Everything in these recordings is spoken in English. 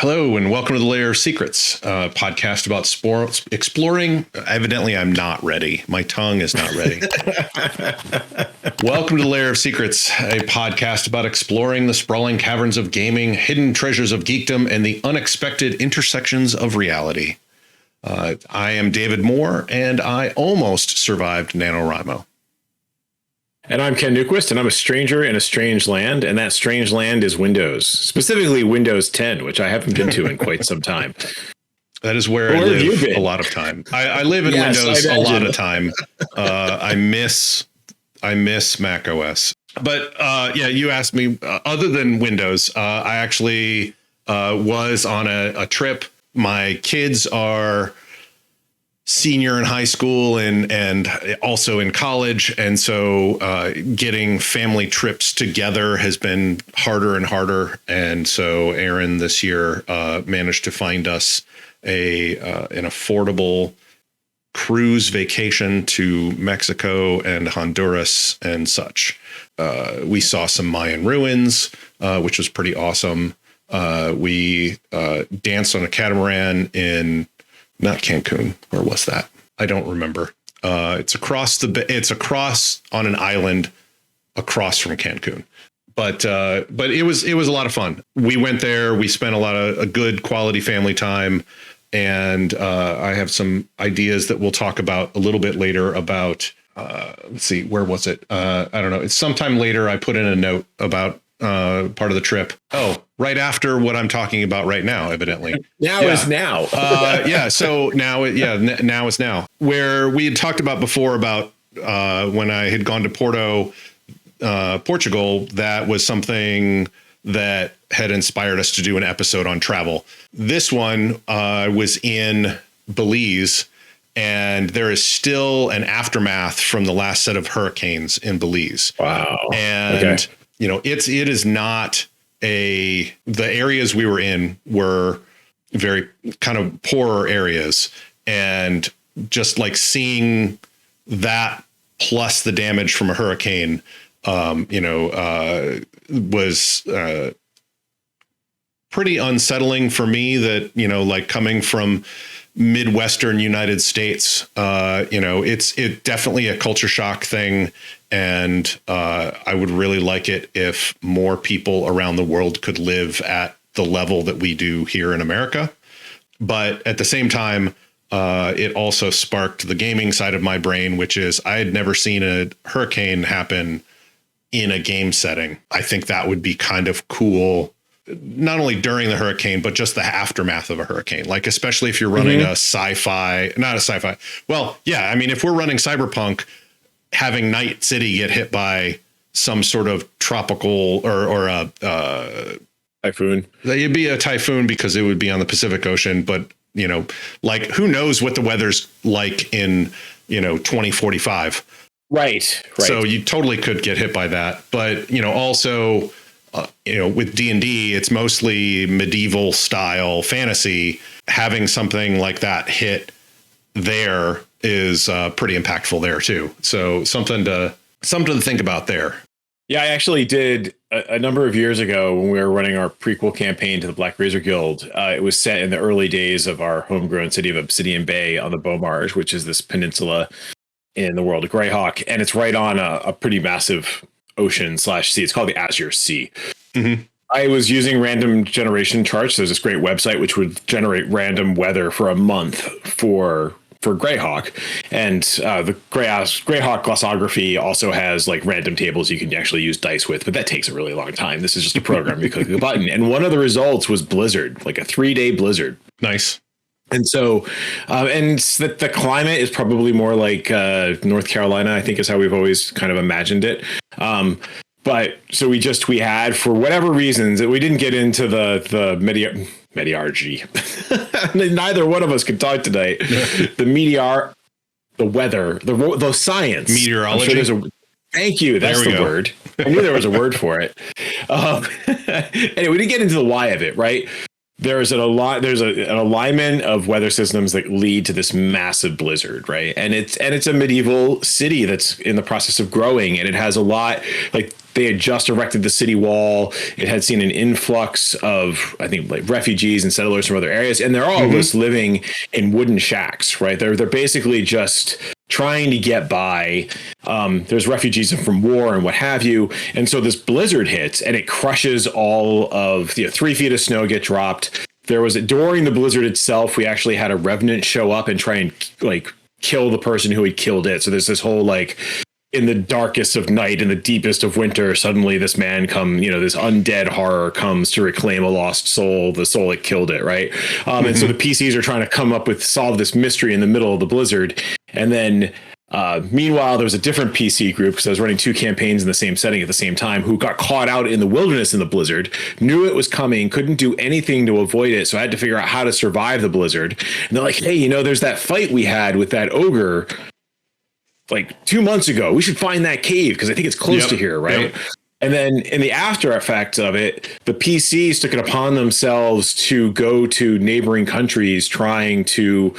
Hello, and welcome to the Layer of Secrets, podcast about exploring. Evidently, I'm not ready. My tongue is not ready. Welcome to the Layer of Secrets, a podcast about exploring the sprawling caverns of gaming, hidden treasures of geekdom, and the unexpected intersections of reality. I am David Moore, and I almost survived NaNoWriMo. And I'm Ken Newquist, and I'm a stranger in a strange land, and that strange land is Windows, specifically Windows 10, which I haven't been to in quite some time. That is where I live a lot of time. I live in Windows a lot of time. I miss Mac OS. But yeah, you asked me, other than Windows, I actually was on a trip. My kids are senior in high school and also in college. And so getting family trips together has been harder and harder. And so Aaron this year managed to find us an affordable cruise vacation to Mexico and Honduras and such. We saw some Mayan ruins, which was pretty awesome. We danced on a catamaran in not Cancun. Where was that? I don't remember. It's across on an island across from Cancun. But it was a lot of fun. We went there. We spent a lot of a good quality family time. And I have some ideas that we'll talk about a little bit later about, let's see, where was it? I don't know. It's sometime later. I put in a note about part of the trip. Oh, right after what I'm talking about right now, evidently. Now is now. Yeah. So now, now is now. Where we had talked about before about when I had gone to Portugal, that was something that had inspired us to do an episode on travel. This one was in Belize, and there is still an aftermath from the last set of hurricanes in Belize. Wow. And okay. You know, it is not the areas we were in were very kind of poorer areas, and just like seeing that plus the damage from a hurricane, was pretty unsettling for me. That, you know, like coming from Midwestern United States, it's definitely a culture shock thing. And I would really like it if more people around the world could live at the level that we do here in America. But at the same time, it also sparked the gaming side of my brain, which is I had never seen a hurricane happen in a game setting. I think that would be kind of cool, not only during the hurricane, but just the aftermath of a hurricane. Like, especially if you're running not a sci-fi. Well, yeah, I mean, if we're running Cyberpunk, having Night City get hit by some sort of tropical or a typhoon. It'd be a typhoon because it would be on the Pacific Ocean. But, you know, like, who knows what the weather's like in, 2045. Right. So you totally could get hit by that. But, also, with D&D, it's mostly medieval style fantasy. Having something like that hit there is pretty impactful there too. So something to think about there. Yeah, I actually did a number of years ago when we were running our prequel campaign to the Black Razor Guild. It was set in the early days of our homegrown city of Obsidian Bay on the Beaumarge, which is this peninsula in the world of Greyhawk, and it's right on a pretty massive ocean/sea. It's called the Azure Sea. Mm-hmm. I was using random generation charts. There's this great website which would generate random weather for a month for Greyhawk, and the Greyhawk glossography also has like random tables you can actually use dice with, but that takes a really long time. This is just a program. You click the button, and one of the results was blizzard, like a 3-day blizzard. Nice. And so, and the climate is probably more like North Carolina, I think, is how we've always kind of imagined it. But so we had, for whatever reasons, we didn't get into the meteorology. Neither one of us could talk tonight. The weather, the science. Meteorology. Sure thank you. That's the word. I knew there was a word for it. Anyway, we didn't get into the why of it, right? there's an alignment of weather systems that lead to this massive blizzard, right? And it's a medieval city that's in the process of growing, and it has a lot, like, they had just erected the city wall. It had seen an influx of, I think, like refugees and settlers from other areas, and they're all just living in wooden shacks, right? They're basically just trying to get by. There's refugees from war and what have you, and so this blizzard hits and it crushes all of 3 feet of snow get dropped. During the blizzard itself, we actually had a revenant show up and try and like kill the person who had killed it. So there's this whole like, in the darkest of night, in the deepest of winter, suddenly this man this undead horror comes to reclaim a lost soul, the soul that killed it, right? And so the PCs are trying to solve this mystery in the middle of the blizzard. And then meanwhile, there was a different PC group, because I was running 2 campaigns in the same setting at the same time, who got caught out in the wilderness in the blizzard, knew it was coming, couldn't do anything to avoid it. So I had to figure out how to survive the blizzard. And they're like, hey, there's that fight we had with that ogre like 2 months ago. We should find that cave because I think it's close to here, right? Yep. And then in the after effects of it, the PCs took it upon themselves to go to neighboring countries trying to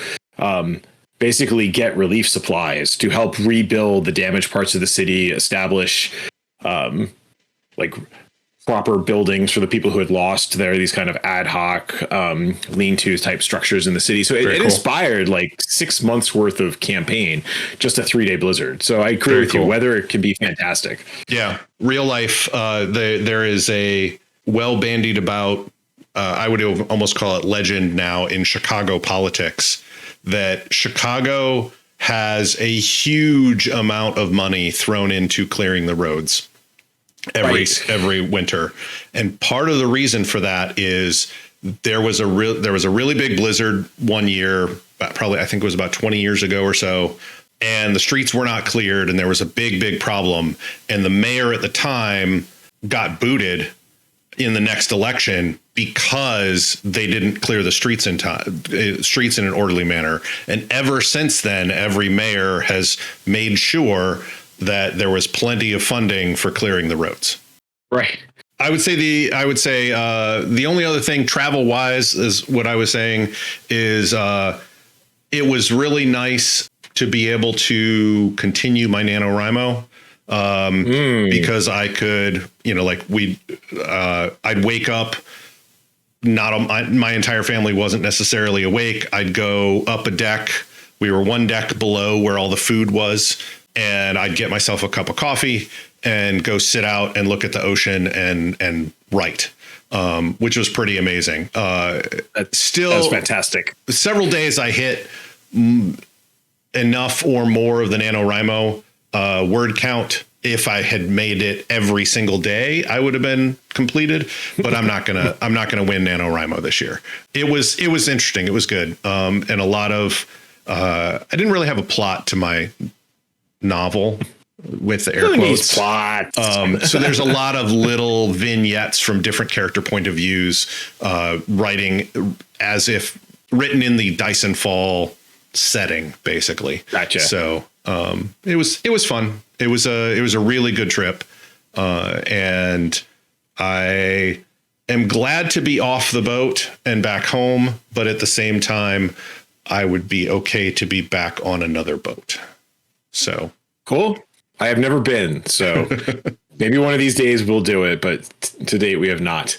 basically get relief supplies to help rebuild the damaged parts of the city, establish like proper buildings for the people who had lost these kind of ad hoc lean-to type structures in the city. So it inspired like 6 months worth of campaign, just a 3-day blizzard. So I agree with you. Weather can be fantastic. Yeah. Real life. There is a well bandied about, I would almost call it legend now in Chicago politics, that Chicago has a huge amount of money thrown into clearing the roads every winter. And part of the reason for that is there was a really big blizzard one year, probably, I think it was about 20 years ago or so. And the streets were not cleared, and there was a big problem. And the mayor at the time got booted in the next election because they didn't clear the streets in an orderly manner. And ever since then, every mayor has made sure that there was plenty of funding for clearing the roads. Right. I would say the only other thing travel wise is what I was saying is it was really nice to be able to continue my NaNoWriMo because I could, I'd wake up. My entire family wasn't necessarily awake. I'd go up a deck. We were one deck below where all the food was. And I'd get myself a cup of coffee and go sit out and look at the ocean and write, which was pretty amazing. That's fantastic. Several days I hit enough or more of the NaNoWriMo word count. If I had made it every single day, I would have been completed. But I'm not gonna win NaNoWriMo this year. It was interesting. It was good. And a lot of I didn't really have a plot to my novel with the air quotes. So there's a lot of little vignettes from different character point of views, writing as if written in the Dyson Fall setting, basically. Gotcha. So it was fun. It was a really good trip, and I am glad to be off the boat and back home. But at the same time, I would be okay to be back on another boat. So cool. I have never been, so maybe one of these days we'll do it, but to date we have not.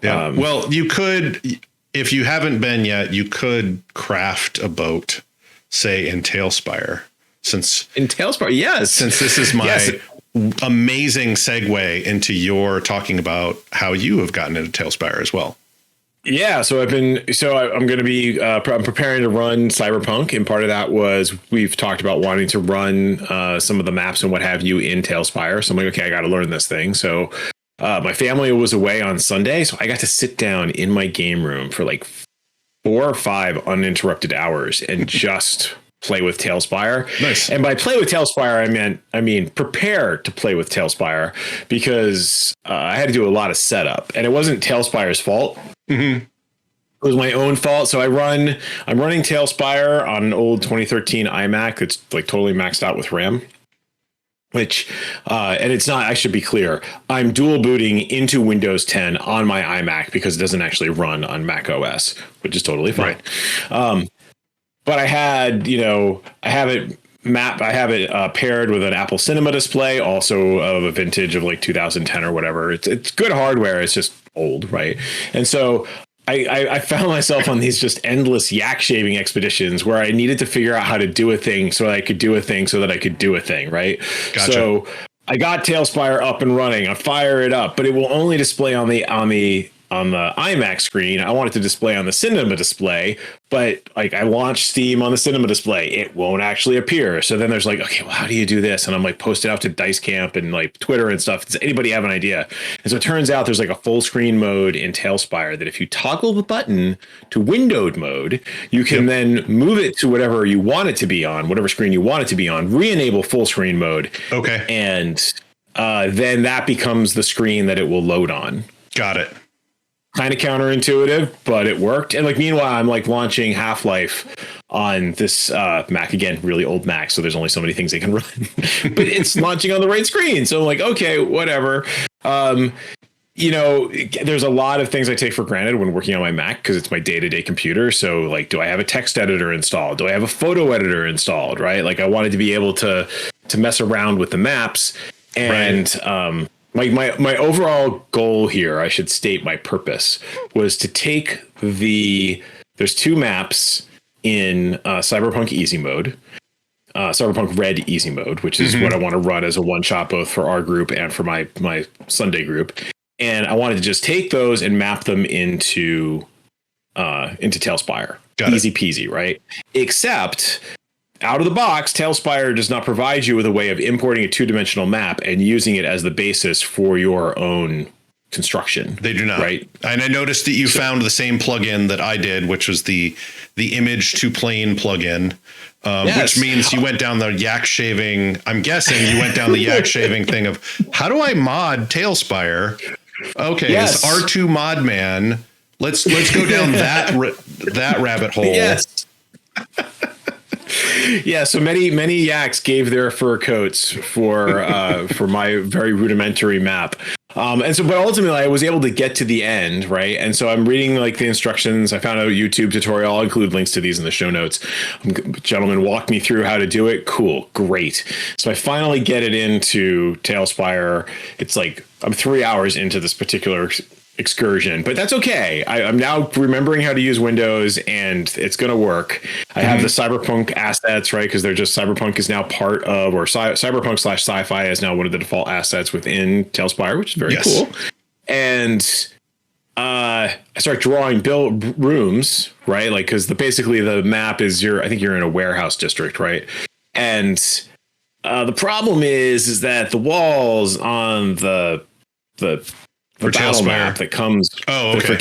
Yeah. Well, you could, if you haven't been yet, you could craft a boat, say in TaleSpire. Yes. Since this is my amazing segue into your talking about how you have gotten into TaleSpire as well. Yeah, I'm going to be I'm preparing to run Cyberpunk, and part of that was we've talked about wanting to run some of the maps and what have you in TaleSpire. So I'm like, okay, I got to learn this thing. So my family was away on Sunday, so I got to sit down in my game room for like 4 or 5 uninterrupted hours and just play with TaleSpire. Nice. And by play with TaleSpire, I mean prepare to play with TaleSpire, because I had to do a lot of setup, and it wasn't TaleSpire's fault. Mm-hmm. It was my own fault. So I'm running TaleSpire on an old 2013 iMac that's like totally maxed out with RAM. which, and it's not, I should be clear, I'm dual booting into Windows 10 on my iMac because it doesn't actually run on Mac OS, which is totally fine. Right. But I had, I have it paired with an Apple Cinema display, also of a vintage of like 2010 or whatever. It's good hardware. It's just old, right? And so I found myself on these just endless yak shaving expeditions where I needed to figure out how to do a thing so that I could do a thing so that I could do a thing, right? Gotcha. So I got TaleSpire up and running. I fire it up, but it will only display on the iMac screen. I want it to display on the Cinema display, but like I launched Steam on the Cinema display, it won't actually appear. So then there's like, okay, well, how do you do this? And I'm like posted out to Dice Camp and like Twitter and stuff. Does anybody have an idea? And so it turns out there's like a full screen mode in TaleSpire that if you toggle the button to windowed mode, you can then move it to whatever you want it to be on, whatever screen you want it to be on, re-enable full screen mode. Okay. And then that becomes the screen that it will load on. Got it. Kind of counterintuitive, but it worked. And like, meanwhile, I'm like launching Half-Life on this Mac, again, really old Mac. So there's only so many things they can run, but it's launching on the right screen. So I'm like, okay, whatever. There's a lot of things I take for granted when working on my Mac because it's my day-to-day computer. So like, do I have a text editor installed? Do I have a photo editor installed? Right. Like I wanted to be able to mess around with the maps and, right. My overall goal here, I should state my purpose, was to take there's two maps in Cyberpunk Easy Mode, Cyberpunk Red Easy Mode, which is what I want to run as a one-shot both for our group and for my Sunday group. And I wanted to just take those and map them into TaleSpire. Easy peasy, right? Except out of the box, TaleSpire does not provide you with a way of importing a two-dimensional map and using it as the basis for your own construction. They do not. Right. And I noticed that you found the same plugin that I did, which was the image to plane plugin, which means you went down the yak shaving. I'm guessing you went down the yak shaving thing of how do I mod TaleSpire? Okay. Yes. It's R2 mod man. Let's go down that rabbit hole. Yes. Yeah, so many yaks gave their fur coats for my very rudimentary map. But ultimately I was able to get to the end, right? And so I'm reading like the instructions. I found a YouTube tutorial. I'll include links to these in the show notes. Gentleman walked me through how to do it. Cool, great. So I finally get it into TaleSpire. It's like I'm 3 hours into this particular excursion, but that's okay. I'm now remembering how to use Windows and it's going to work. I have the Cyberpunk assets, right? Because they're just Cyberpunk is now part of, or Cyberpunk / sci-fi is now one of the default assets within TaleSpire, which is very cool. And I start drawing rooms, right? Like, because basically the map is I think you're in a warehouse district, right? And the problem is that the walls on the battle map that comes. Oh, okay.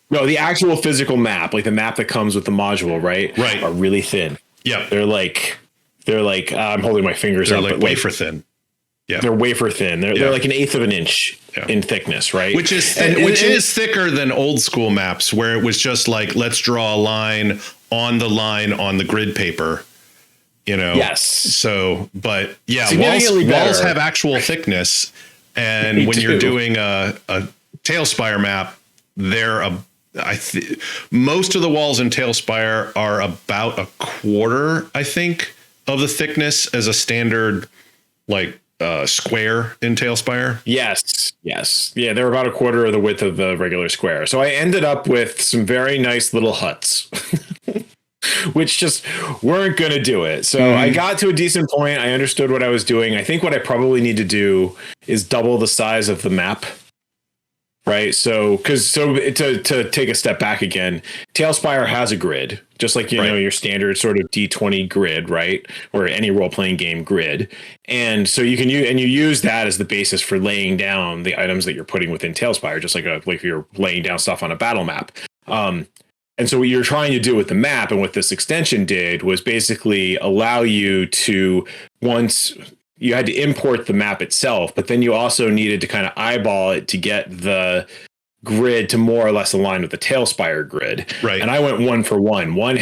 No, the actual physical map, like the map that comes with the module, right? Right. Are really thin. Yeah. They're like I'm holding my fingers up. They're like wafer thin. Yeah. They're wafer thin. They're like 1/8 of an inch in thickness, right? Which is is thicker than old school maps where it was just like, let's draw a line on the grid paper. Yes. So, but yeah, walls have actual thickness. And when you're doing a TaleSpire map, most of the walls in TaleSpire are about a quarter, I think, of the thickness as a standard square in TaleSpire. Yes. Yeah, they're about a quarter of the width of the regular square. So I ended up with some very nice little huts. Which just weren't going to do it. So I got to a decent point. I understood what I was doing. I think what I probably need to do is double the size of the map. Right. So to take a step back again, TaleSpire has a grid, just like, your standard sort of D20 grid, right? Or any role playing game grid. And so you use that as the basis for laying down the items that you're putting within TaleSpire, just like you're laying down stuff on a battle map. And so what you're trying to do with the map and what this extension did was basically allow you to, once you had to import the map itself, but then you also needed to kind of eyeball it to get the grid to more or less align with the TaleSpire grid. Right. And I went 1 for 1, one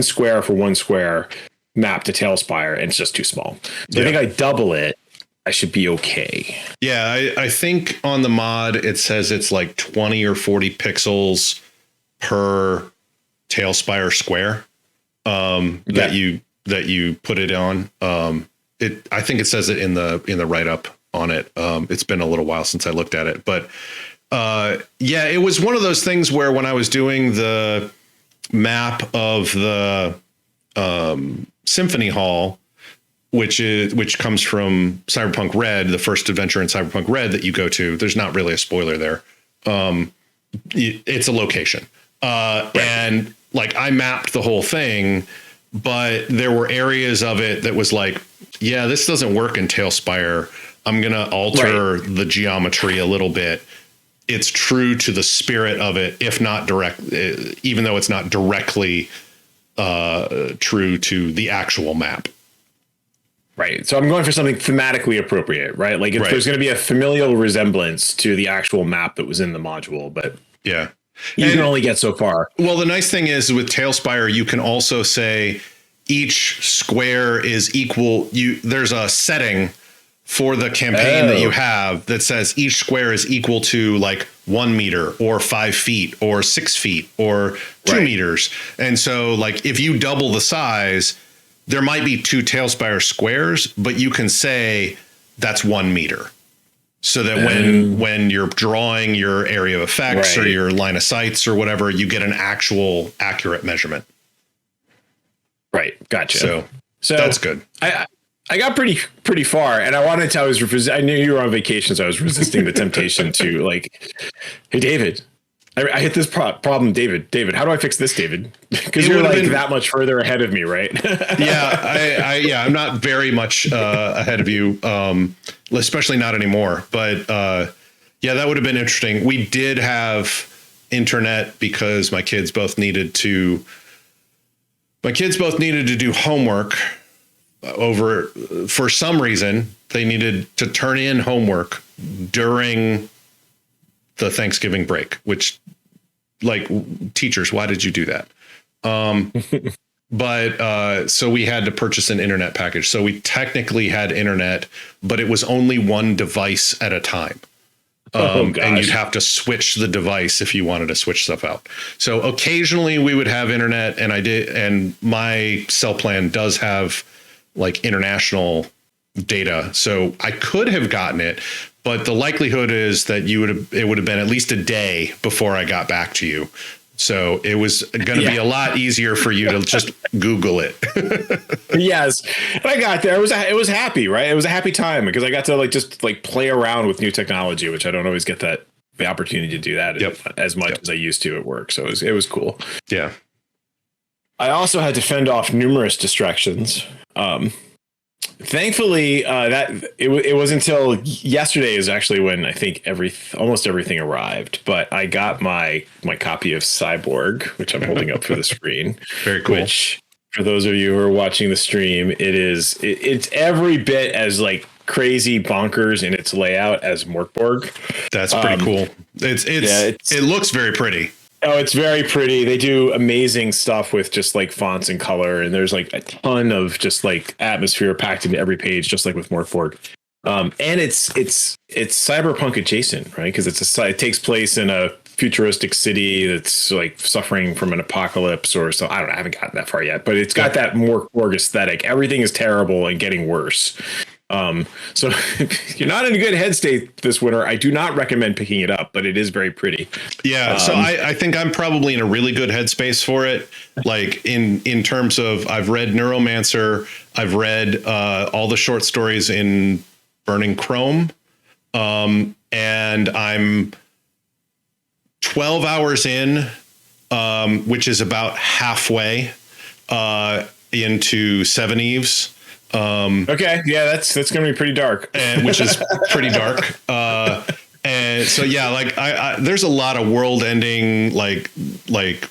square for one square, map to TaleSpire, and it's just too small. So yeah. I think I double it, I should be okay. Yeah, I think on the mod it says it's like 20 or 40 pixels per TaleSpire square that you put it on. I think it says it in the write up on it. It's been a little while since I looked at it, but yeah, it was one of those things where when I was doing the map of the Symphony Hall, which comes from Cyberpunk Red, the first adventure in Cyberpunk Red that you go to. There's not really a spoiler there. It's a location. Right. And like I mapped the whole thing, but there were areas of it that was like, yeah, this doesn't work in TaleSpire. I'm going to alter the geometry a little bit. It's true to the spirit of it, if not direct, even though it's not directly true to the actual map. Right. So I'm going for something thematically appropriate, right? Like if there's going to be a familial resemblance to the actual map that was in the module, but yeah, you can only get so far. Well, the nice thing is with TaleSpire, you can also say each square is equal. There's a setting for the campaign that you have that says each square is equal to like 1 meter or 5 feet or 6 feet or 2 meters. And so like if you double the size, there might be 2 TaleSpire squares, but you can say that's 1 meter. So that when you're drawing your area of effects or your line of sights or whatever, you get an actual accurate measurement. Right. Gotcha. So that's good. I got pretty far, and I wanted to. I knew you were on vacation, so I was resisting the temptation to like, hey, David, I hit this problem, David, how do I fix this, David? Because you're like that much further ahead of me, right? Yeah, I'm not very much ahead of you, especially not anymore. But yeah, that would have been interesting. We did have internet because my kids both needed to do homework for some reason. They needed to turn in homework during the Thanksgiving break, which like teachers, why did you do that? But so we had to purchase an internet package. So we technically had internet, but it was only one device at a time. And you'd have to switch the device if you wanted to switch stuff out. So occasionally we would have internet, and I did, and my cell plan does have like international data. So I could have gotten it, but the likelihood is that it would have been at least a day before I got back to you. So it was going to be a lot easier for you to just Google it. Yes. And I got there. It was happy, right? It was a happy time because I got to just play around with new technology, which I don't always get the opportunity to do that as much as I used to at work. So it was cool. Yeah. I also had to fend off numerous distractions. Thankfully, that it was until yesterday is actually when I think almost everything arrived. But I got my copy of Cyborg, which I'm holding up for the screen. Very cool. Which, for those of you who are watching the stream, it's every bit as like crazy bonkers in its layout as Morkborg. That's pretty cool. It looks very pretty. Oh, it's very pretty. They do amazing stuff with just like fonts and color, and there's like a ton of just like atmosphere packed into every page, just like with Morkborg. And it's cyberpunk adjacent, right? Because it takes place in a futuristic city that's like suffering from an apocalypse or so. I don't know. I haven't gotten that far yet, but it's got that Morkborg aesthetic. Everything is terrible and getting worse. So if you're not in a good head state this winter, I do not recommend picking it up, but it is very pretty. Yeah. So I think I'm probably in a really good headspace for it. Like in terms of, I've read Neuromancer. I've read all the short stories in Burning Chrome. And I'm 12 hours in, which is about halfway into Seven Eves. Okay. Yeah, that's going to be pretty dark, and which is pretty dark. And so, yeah, like I there's a lot of world ending, like,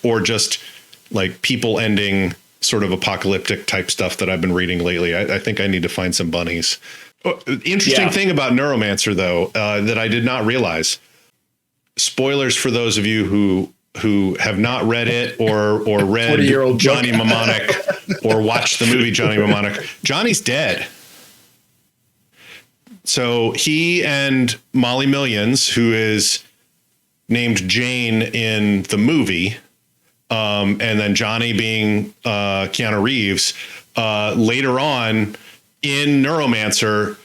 or just like people ending sort of apocalyptic type stuff that I've been reading lately. I think I need to find some bunnies. Interesting thing about Neuromancer, though, that I did not realize. Spoilers for those of you who have not read it or read Johnny Mnemonic. or watched the movie Johnny Mnemonic. Johnny's dead. So he and Molly Millions, who is named Jane in the movie, and then Johnny being Keanu Reeves, later on in Neuromancer,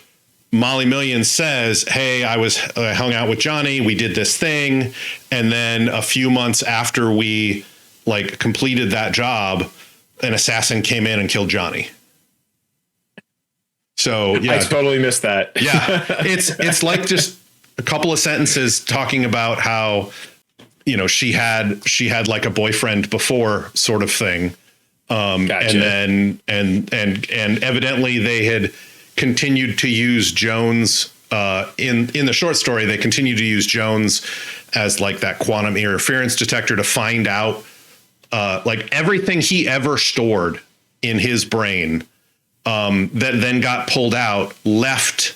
Molly Millions says, hey, I hung out with Johnny. We did this thing. And then a few months after we completed that job, an assassin came in and killed Johnny. So yeah, I totally missed that. Yeah. It's like just a couple of sentences talking about how, she had like a boyfriend before sort of thing. Gotcha. And then, and evidently they had continued to use Jones, in the short story, they continued to use Jones as like that quantum interference detector to find out, everything he ever stored in his brain, that then got pulled out, left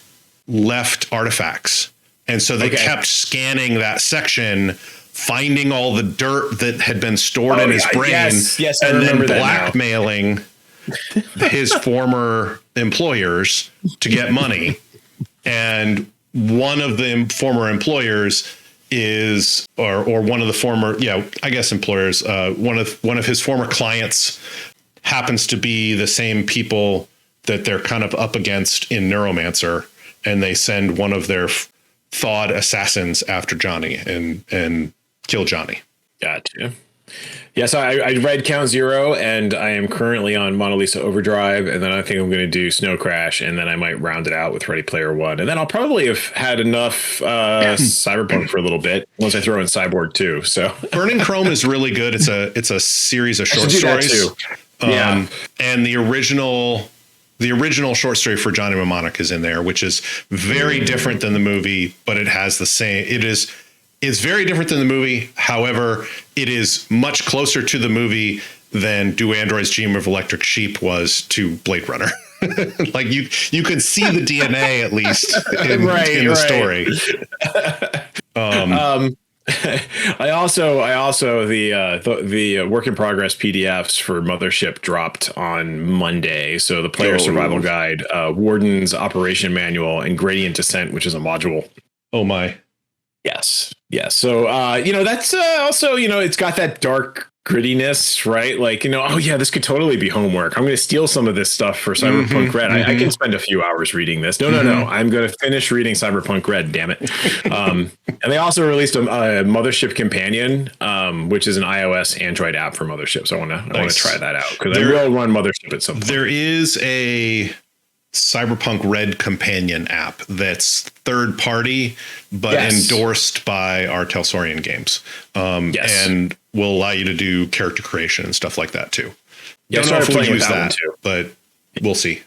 artifacts. And so they kept scanning that section, finding all the dirt that had been stored in his brain, yes, and then blackmailing his former employers to get money. And one of the former employers is, or one of the former, I guess employers, one of his former clients happens to be the same people that they're kind of up against in Neuromancer, and they send one of their thawed assassins after Johnny and kill Johnny. Gotcha. Yeah, so I read Count Zero, and I am currently on Mona Lisa Overdrive, and then I think I'm going to do Snow Crash, and then I might round it out with Ready Player One, and then I'll probably have had enough Cyberpunk for a original once I throw in Cyborg 2. So Burning Chrome is really good. It's a series of short stories. Yeah, and the original short story for Johnny Mnemonic is in there, which is very different than the movie, but it has the same. It's very different than the movie. However, it is much closer to the movie than Do Androids Dream of Electric Sheep was to Blade Runner. Like you could see the DNA at least in the story. I also the work in progress PDFs for Mothership dropped on Monday. So the player survival guide, Warden's operation manual, and gradient descent, which is a module. Oh my. Yes. So, that's also, it's got that dark grittiness, right? This could totally be homework. I'm going to steal some of this stuff for Cyberpunk Red. I can spend a few hours reading this. No. I'm going to finish reading Cyberpunk Red. Damn it. And they also released a Mothership Companion, which is an iOS Android app for Mothership. So I want to try that out because I will run Mothership at some point. There is a Cyberpunk Red companion app that's third party, but endorsed by our Telsorian games. And will allow you to do character creation and stuff like that too. Don't know if we'll use that, but we'll see.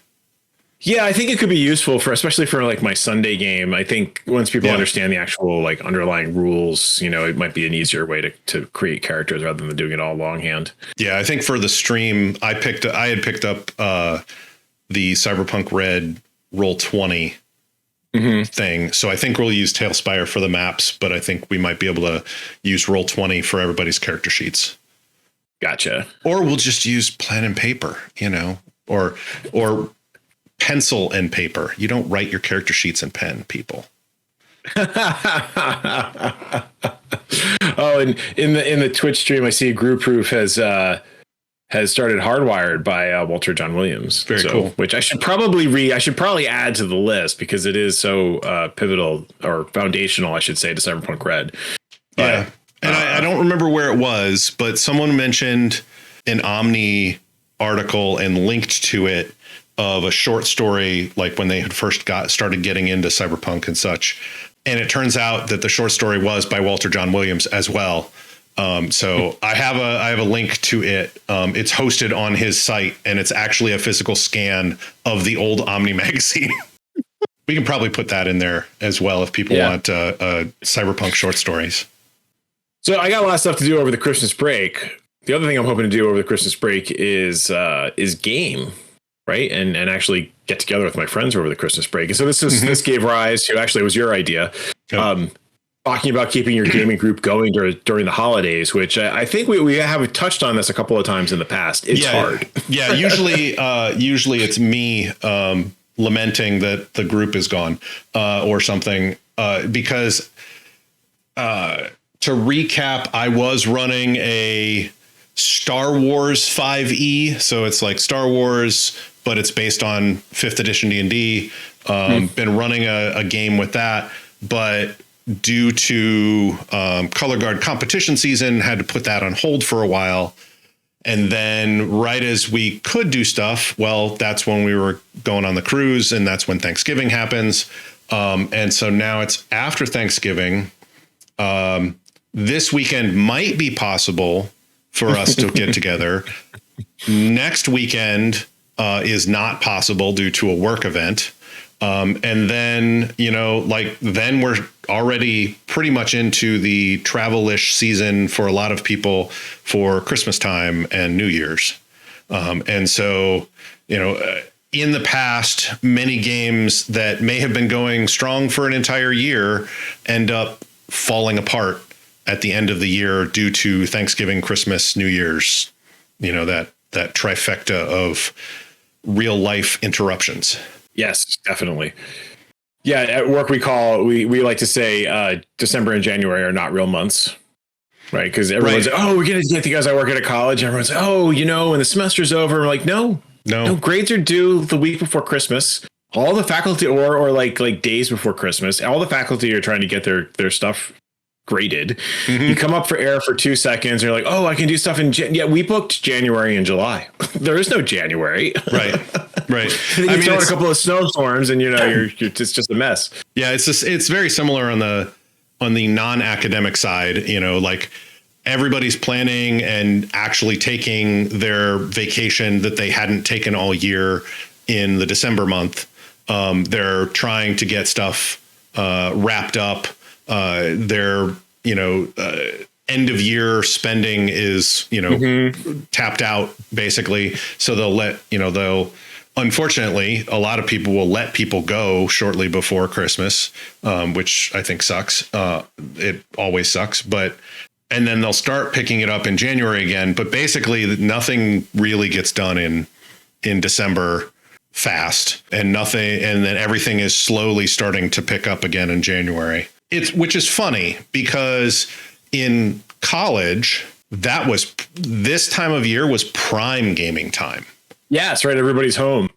Yeah, I think it could be useful especially for like my Sunday game. I think once people understand the actual underlying rules, it might be an easier way to create characters rather than doing it all longhand. Yeah, I think for the stream, I had picked up the Cyberpunk Red Roll20 thing. So I think we'll use TaleSpire for the maps, but I think we might be able to use Roll20 for everybody's character sheets. Gotcha. Or we'll just use pen and paper, or pencil and paper. You don't write your character sheets in pen, people. Oh, and in the Twitch stream, I see Group Proof has started Hardwired by Walter John Williams. Very cool. Which I should probably add to the list because it is so pivotal or foundational, I should say, to Cyberpunk Red. Yeah. And I don't remember where it was, but someone mentioned an Omni article and linked to it of a short story, like when they had first started getting into Cyberpunk and such. And it turns out that the short story was by Walter John Williams as well. So I have a link to it. It's hosted on his site, and it's actually a physical scan of the old Omni magazine. We can probably put that in there as well if people want Cyberpunk short stories. So I got a lot of stuff to do over the Christmas break. The other thing I'm hoping to do over the Christmas break is game, right? And actually get together with my friends over the Christmas break. And so this gave rise to, actually, it was your idea. talking about keeping your gaming group going during the holidays, which I think we have touched on this a couple of times in the past. It's hard. Yeah. Usually it's me lamenting that the group is gone or something because to recap, I was running a Star Wars 5e. So it's like Star Wars, but it's based on 5th edition D&D. Been running a game with that, but due to Color Guard competition season, had to put that on hold for a while. And then right as we could do stuff, well, that's when we were going on the cruise, and that's when Thanksgiving happens. And so now it's after Thanksgiving. This weekend might be possible for us to get together. Next weekend is not possible due to a work event. And then, then we're already pretty much into the travel-ish season for a lot of people for Christmas time and New Year's. And so, in the past, many games that may have been going strong for an entire year end up falling apart at the end of the year due to Thanksgiving, Christmas, New Year's, that trifecta of real life interruptions. Yes, definitely. Yeah, at work we like to say December and January are not real months, right? Because everyone's we're gonna get together. I work at a college. Everyone's when the semester's over. We're like, no, grades are due the week before Christmas. All the faculty, or like days before Christmas, all the faculty are trying to get their stuff graded. Mm-hmm. You come up for air for 2 seconds, and you're like, I can do stuff in we booked January and July. There is no January. Right. You throw in a couple of snowstorms, and you're it's just a mess. Yeah, it's very similar on the non-academic side. Like everybody's planning and actually taking their vacation that they hadn't taken all year in the December month. They're trying to get stuff wrapped up. Their end of year spending is tapped out basically. So they'll unfortunately, a lot of people will let people go shortly before Christmas, which I think sucks. It always sucks, and then they'll start picking it up in January again. But basically nothing really gets done in December fast, and then everything is slowly starting to pick up again in January. Which is funny because in college, this time of year was prime gaming time. Yeah, that's right. Everybody's home.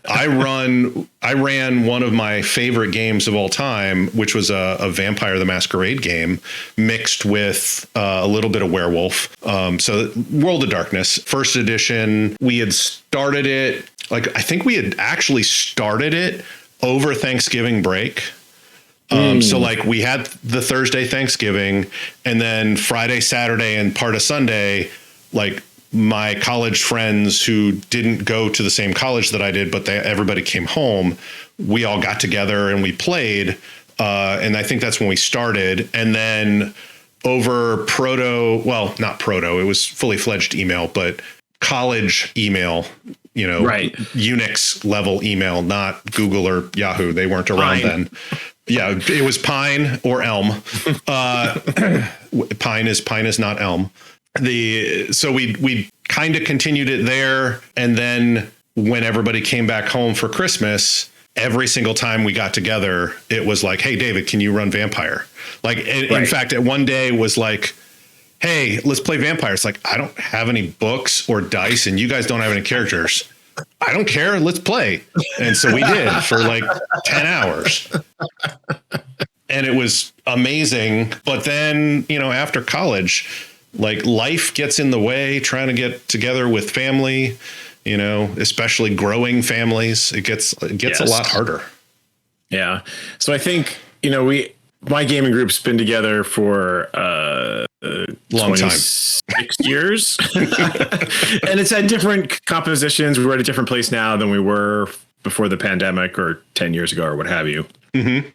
I ran one of my favorite games of all time, which was a Vampire the Masquerade game mixed with a little bit of werewolf. So World of Darkness, first edition. We had started it. I think we had actually started it over Thanksgiving break. So we had the Thursday Thanksgiving, and then Friday, Saturday, and part of Sunday, my college friends who didn't go to the same college that I did, but everybody came home. We all got together and we played. And I think that's when we started. And then over not proto, it was fully fledged email, but college email, right. Unix level email, not Google or Yahoo. They weren't around then. Yeah, it was Pine or Elm. Pine is not Elm. So we kind of continued it there, and then when everybody came back home for Christmas, every single time we got together, it was like, "Hey, David, can you run Vampire?" In fact, at one day was like, "Hey, let's play Vampire." It's like, I don't have any books or dice, and you guys don't have any characters. I don't care. Let's play. And so we did for 10 hours. And it was amazing. But then, after college, life gets in the way, trying to get together with family, especially growing families. It gets a lot harder. Yeah. So I think, my gaming group's been together for long time, 6 years, and it's had different compositions. We're at a different place now than we were before the pandemic or 10 years ago or what have you. Mm-hmm.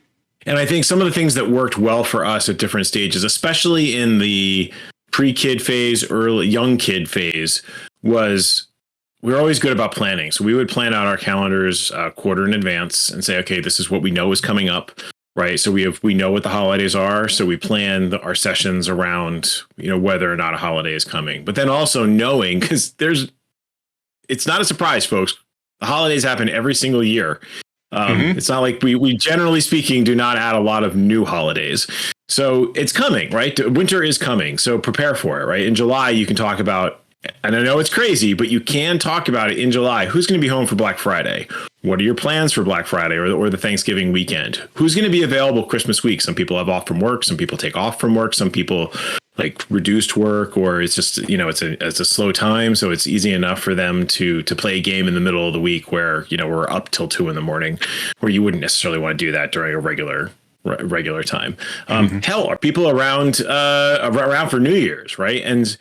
And I think some of the things that worked well for us at different stages, especially in the pre-kid phase, early young kid phase, was we were always good about planning. So we would plan out our calendars a quarter in advance and say, okay, this is what we know is coming up. right? So we know what the holidays are, so we plan our sessions around, whether or not a holiday is coming. But then also knowing, because it's not a surprise, folks. The holidays happen every single year. It's not like we generally speaking do not add a lot of new holidays. So it's coming, right? Winter is coming. So prepare for it, right? In July, you can talk about, and I know it's crazy, but you can talk about it in July. Who's going to be home for Black Friday? What are your plans for Black Friday or the Thanksgiving weekend? Who's going to be available Christmas week? Some people have off from work. Some people take off from work. Some people like reduced work, or it's just, it's a slow time. So it's easy enough for them to play a game in the middle of the week where, we're up till 2 a.m, where you wouldn't necessarily want to do that during a regular time. Hell, are people around for New Year's, right? And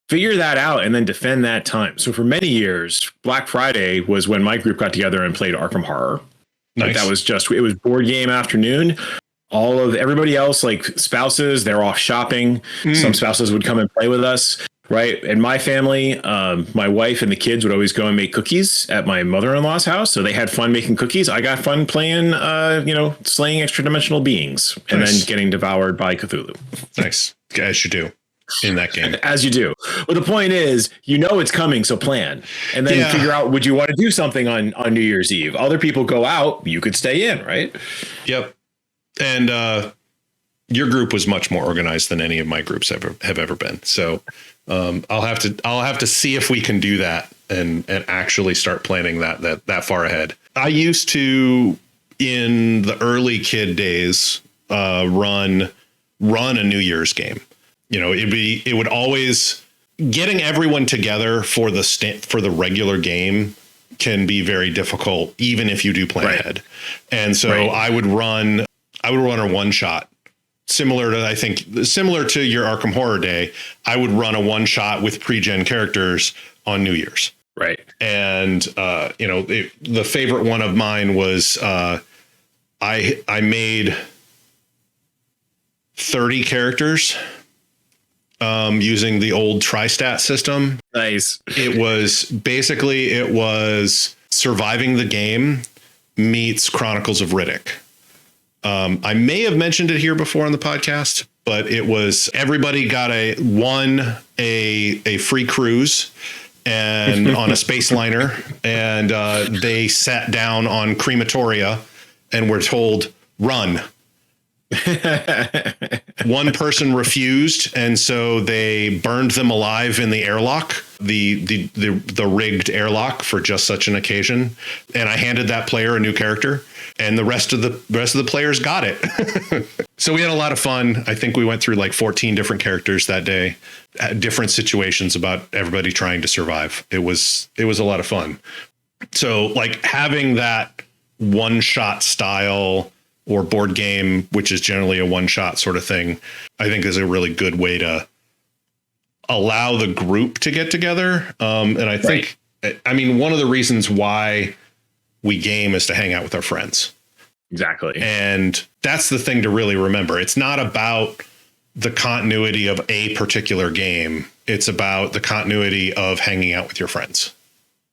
figure that out and then defend that time. So for many years, Black Friday was when my group got together and played Arkham Horror. Nice. Like it was board game afternoon. Everybody else, like spouses, they're off shopping. Some spouses would come and play with us. Right. And my family, my wife and the kids would always go and make cookies at my mother-in-law's house. So they had fun making cookies. I got fun playing, slaying extra dimensional beings and then getting devoured by Cthulhu. Nice. As you do in that game. As you do. Well, the point is, it's coming. So plan and then figure out, would you want to do something on New Year's Eve? Other people go out. You could stay in. Right. Yep. And your group was much more organized than any of my groups have ever been. So I'll have to see if we can do that and actually start planning that far ahead. I used to, in the early kid days, run a New Year's game. It would always, getting everyone together for the regular game can be very difficult, even if you do plan ahead. And so I would run a one shot. Similar to your Arkham Horror Day, I would run a one shot with pre-gen characters on New Year's. Right. And, the favorite one of mine was I made 30 characters using the old TriStat system. Nice. It was Surviving the Game meets Chronicles of Riddick. I may have mentioned it here before on the podcast, but it was everybody got a free cruise and on a space liner, and they sat down on crematoria and were told, run. One person refused, and so they burned them alive in the airlock, the rigged airlock for just such an occasion. And I handed that player a new character, and the rest of the players got it. So we had a lot of fun. I think we went through like 14 different characters that day, different situations about everybody trying to survive. It was a lot of fun. So like having that one shot style or board game, which is generally a one shot sort of thing, I think is a really good way to allow the group to get together. And I think, one of the reasons why we game is to hang out with our friends. Exactly. And that's the thing to really remember. It's not about the continuity of a particular game. It's about the continuity of hanging out with your friends.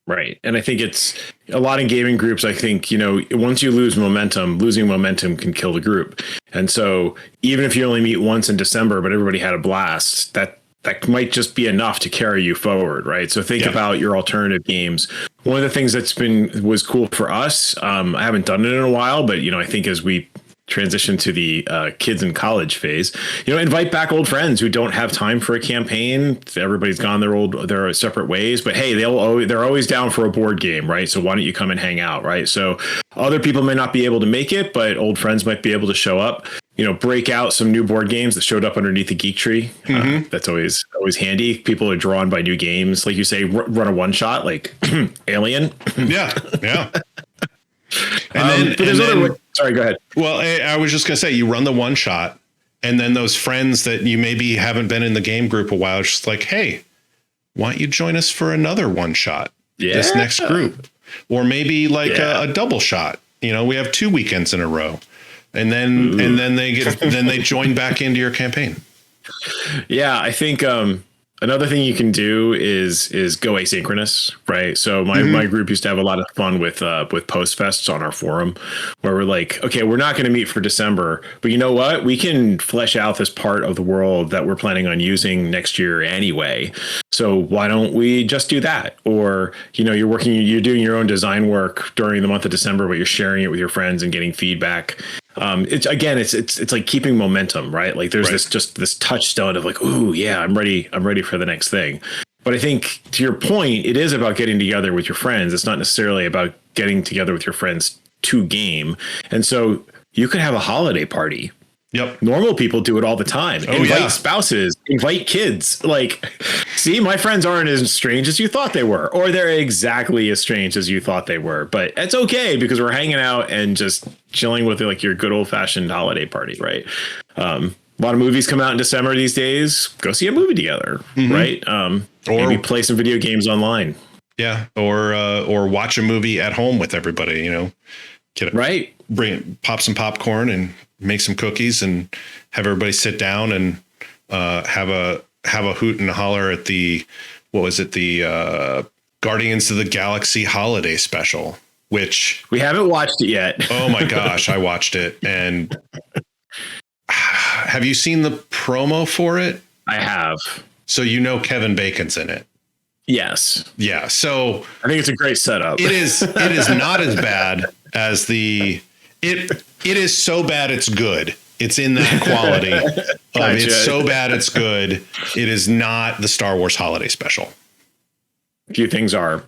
Right. And I think it's a lot in gaming groups. I think, once you lose momentum, losing momentum can kill the group. And so even if you only meet once in December, but everybody had a blast, that might just be enough to carry you forward. Right. So think about your alternative games. One of the things was cool for us. I haven't done it in a while, but, I think as we transition to the kids in college phase, invite back old friends who don't have time for a campaign. Everybody's gone their separate ways, but hey, they're always down for a board game, right? So why don't you come and hang out, right? So other people may not be able to make it, but old friends might be able to show up. Break out some new board games that showed up underneath the Geek Tree. That's always handy. People are drawn by new games, like you say, run a one shot like Alien. Yeah. Sorry, go ahead. Well, I was just going to say, you run the one shot, and then those friends that you maybe haven't been in the game group a while, it's just like, hey, why don't you join us for another one shot? This next group, or maybe like a double shot. We have 2 weekends in a row, and then they join back into your campaign. Yeah, I think Another thing you can do is go asynchronous, right? So my group used to have a lot of fun with post fests on our forum, where we're like, okay, we're not going to meet for December, but you know what? We can flesh out this part of the world that we're planning on using next year anyway. So why don't we just do that? Or, you're doing your own design work during the month of December, but you're sharing it with your friends and getting feedback. It's like keeping momentum, right? Like there's this touchstone of like, ooh, yeah, I'm ready for the next thing. But I think to your point, it is about getting together with your friends. It's not necessarily about getting together with your friends to game. And so you could have a holiday party. Yep. Normal people do it all the time. Invite spouses, invite kids. Like, see, my friends aren't as strange as you thought they were, or they're exactly as strange as you thought they were. But it's okay because we're hanging out and just chilling with like your good old fashioned holiday party, right? A lot of movies come out in December these days. Go see a movie together, right? Or maybe play some video games online. Yeah, or watch a movie at home with everybody. Pop some popcorn and make some cookies and have everybody sit down and have a hoot and a holler at the Guardians of the Galaxy holiday special, which we haven't watched it yet. Oh my gosh, I watched it. And have you seen the promo for it? I have. So Kevin Bacon's in it. Yes. Yeah. So I think it's a great setup. It is not as bad as it is so bad it's good. It's in that quality. Gotcha. It's so bad it's good. It is not the Star Wars holiday special. Few things are.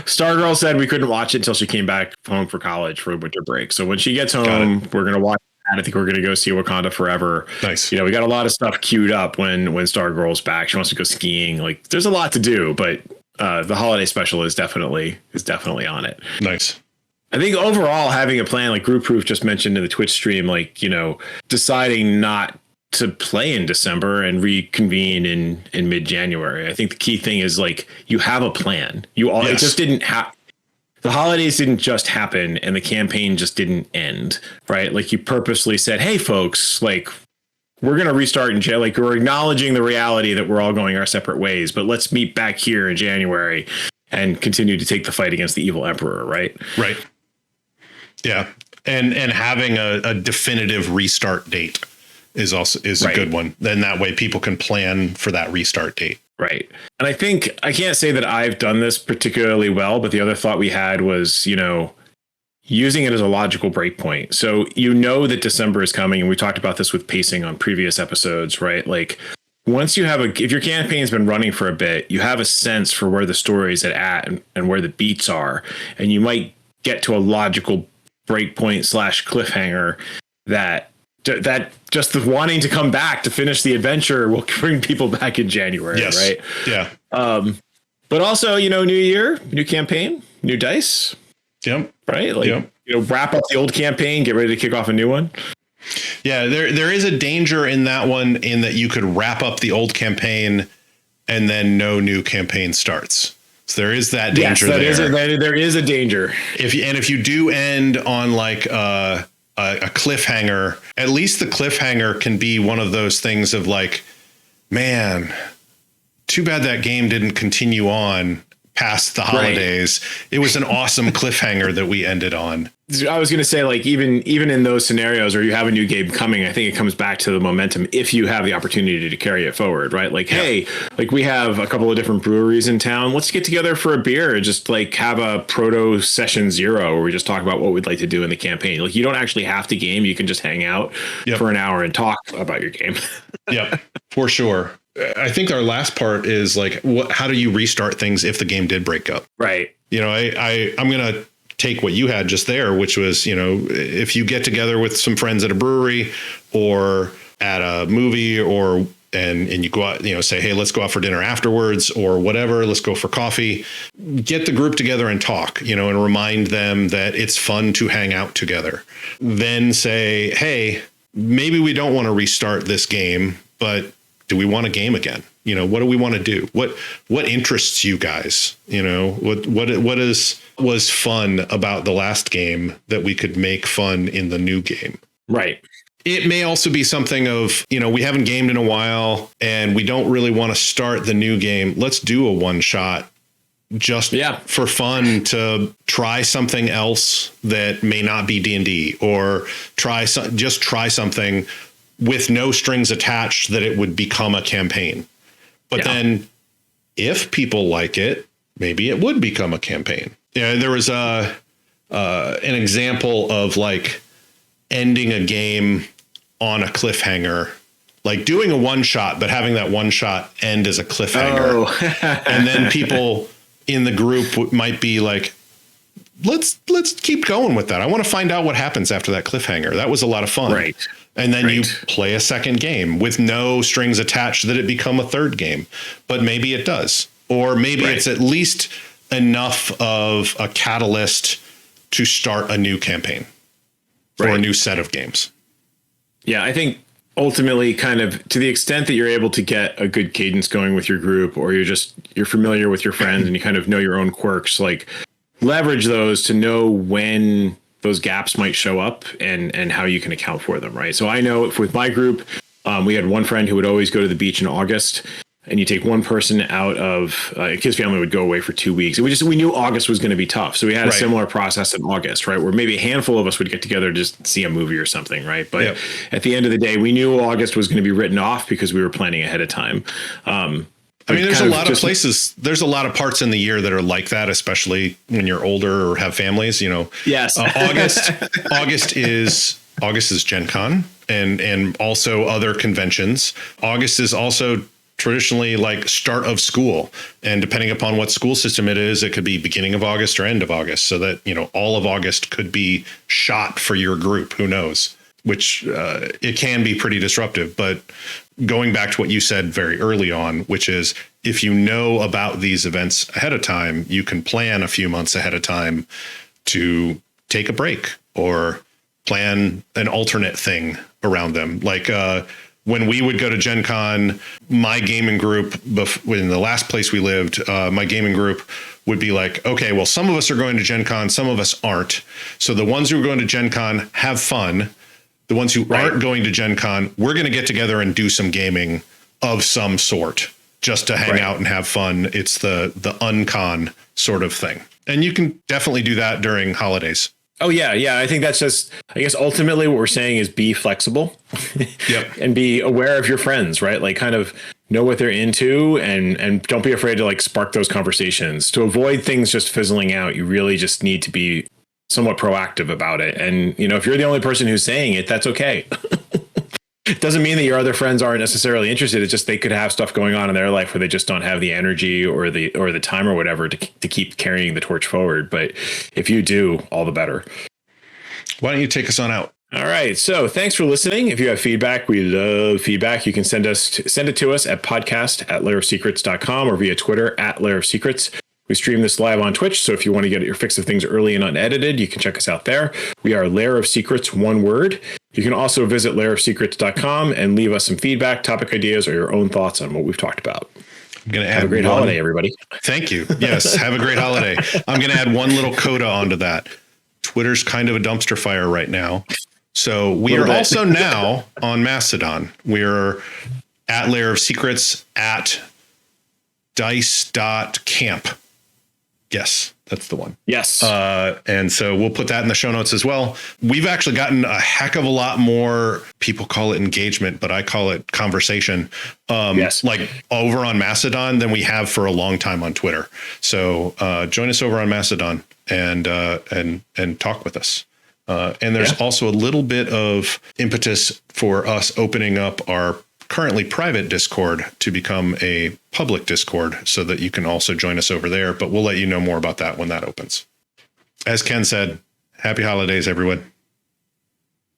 Stargirl said we couldn't watch it until she came back home for college for winter break. So when she gets home, we're going to watch that. I think we're going to go see Wakanda Forever. Nice. We got a lot of stuff queued up when Stargirl's back. She wants to go skiing. Like there's a lot to do, but the holiday special is definitely on it. Nice. I think overall having a plan, like Group Proof just mentioned in the Twitch stream, like, deciding not to play in December and reconvene in mid-January. I think the key thing is like you have a plan. It just didn't happen. The holidays didn't just happen and the campaign just didn't end, right? Like you purposely said, hey folks, like we're going to restart in January. Like we're acknowledging the reality that we're all going our separate ways, but let's meet back here in January and continue to take the fight against the evil emperor. Right. Right. Yeah. And having a definitive restart date is a good one. Then that way people can plan for that restart date. Right. And I think I can't say that I've done this particularly well, but the other thought we had was, using it as a logical breakpoint. So that December is coming, and we talked about this with pacing on previous episodes, right? Like once you have if your campaign's been running for a bit, you have a sense for where the story is at and where the beats are, and you might get to a logical breakpoint / cliffhanger that just the wanting to come back to finish the adventure will bring people back in January. Yes. Right. Yeah. But also, new year, new campaign, new dice. Yep. Right. Like, wrap up the old campaign, get ready to kick off a new one. Yeah. There is a danger in that one in that you could wrap up the old campaign and then no new campaign starts. So there is that danger. Yes, there is a danger. If you do end on like a cliffhanger, at least the cliffhanger can be one of those things of like, man, too bad that game didn't continue on past the holidays. Right. It was an awesome cliffhanger that we ended on. I was going to say, like, even in those scenarios where you have a new game coming, I think it comes back to the momentum if you have the opportunity to carry it forward, right? Like, hey, like we have a couple of different breweries in town. Let's get together for a beer and just like have a proto session 0 where we just talk about what we'd like to do in the campaign. Like you don't actually have to game. You can just hang out for an hour and talk about your game. Yeah, for sure. I think our last part is like, how do you restart things if the game did break up? Right. I'm going to take what you had just there, which was, if you get together with some friends at a brewery or at a movie and you go out, say, hey, let's go out for dinner afterwards or whatever. Let's go for coffee, get the group together and talk, and remind them that it's fun to hang out together. Then say, hey, maybe we don't want to restart this game, but do we want a game again? What do we want to do? What interests you guys? What was fun about the last game that we could make fun in the new game? Right. It may also be something of, we haven't gamed in a while and we don't really want to start the new game. Let's do a one shot just for fun to try something else that may not be D&D, or try something with no strings attached that it would become a campaign. But then if people like it, maybe it would become a campaign. Yeah, there was an example of like ending a game on a cliffhanger, like doing a one shot, but having that one shot end as a cliffhanger. And then people in the group might be like, let's keep going with that. I want to find out what happens after that cliffhanger. That was a lot of fun. Right. And then you play a second game with no strings attached that it become a third game, but maybe it does. Or maybe it's at least enough of a catalyst to start a new campaign or a new set of games. Yeah, I think ultimately, kind of to the extent that you're able to get a good cadence going with your group, or you're familiar with your friends and you kind of know your own quirks, like leverage those to know when those gaps might show up and how you can account for them. Right. So I know if with my group, we had one friend who would always go to the beach in August, and you take one person out of his family would go away for 2 weeks. And we knew August was going to be tough. So we had a similar process in August, right? Where maybe a handful of us would get together to just see a movie or something. Right. But at the end of the day, we knew August was going to be written off because we were planning ahead of time. There's a lot of places. There's a lot of parts in the year that are like that, especially when you're older or have families, Yes. August is Gen Con and also other conventions. August is also traditionally like start of school, and depending upon what school system it is, it could be beginning of August or end of August, so that all of August could be shot for your group. Who knows? Which it can be pretty disruptive. But going back to what you said very early on, which is if you know about these events ahead of time, you can plan a few months ahead of time to take a break or plan an alternate thing around them. Like when we would go to Gen Con, my gaming group, in the last place we lived, my gaming group would be like, okay, well, some of us are going to Gen Con, some of us aren't. So the ones who are going to Gen Con, have fun. The ones who aren't going to Gen Con, we're going to get together and do some gaming of some sort just to hang out and have fun. It's the uncon sort of thing. And you can definitely do that during holidays. Oh, yeah. Yeah. I think that's just, I guess, ultimately what we're saying is be flexible and be aware of your friends, right? Like kind of know what they're into and don't be afraid to like spark those conversations. To avoid things just fizzling out, you really just need to be somewhat proactive about it. And, if you're the only person who's saying it, that's okay. It doesn't mean that your other friends aren't necessarily interested. It's just they could have stuff going on in their life where they just don't have the energy or the time or whatever to keep carrying the torch forward. But if you do, all the better. Why don't you take us on out? All right. So thanks for listening. If you have feedback, we love feedback. You can send it to us at podcast@lairofsecrets.com or via Twitter @lairofsecrets. We stream this live on Twitch, so if you want to get your fix of things early and unedited, you can check us out there. We are Lair of Secrets, one word. You can also visit lairofsecrets.com and leave us some feedback, topic ideas, or your own thoughts on what we've talked about. I'm going to have a great holiday, everybody. Thank you. Yes, have a great holiday. I'm going to add one little coda onto that. Twitter's kind of a dumpster fire right now. So we are also now on Mastodon. We're at Lair of Secrets, at dice.camp. Yes, that's the one. Yes. And so we'll put that in the show notes as well. We've actually gotten a heck of a lot more, people call it engagement, but I call it conversation, like over on Mastodon than we have for a long time on Twitter. So join us over on Mastodon and talk with us. And there's also a little bit of impetus for us opening up our currently private Discord to become a public Discord so that you can also join us over there. But we'll let you know more about that when that opens. As Ken said, happy holidays, everyone.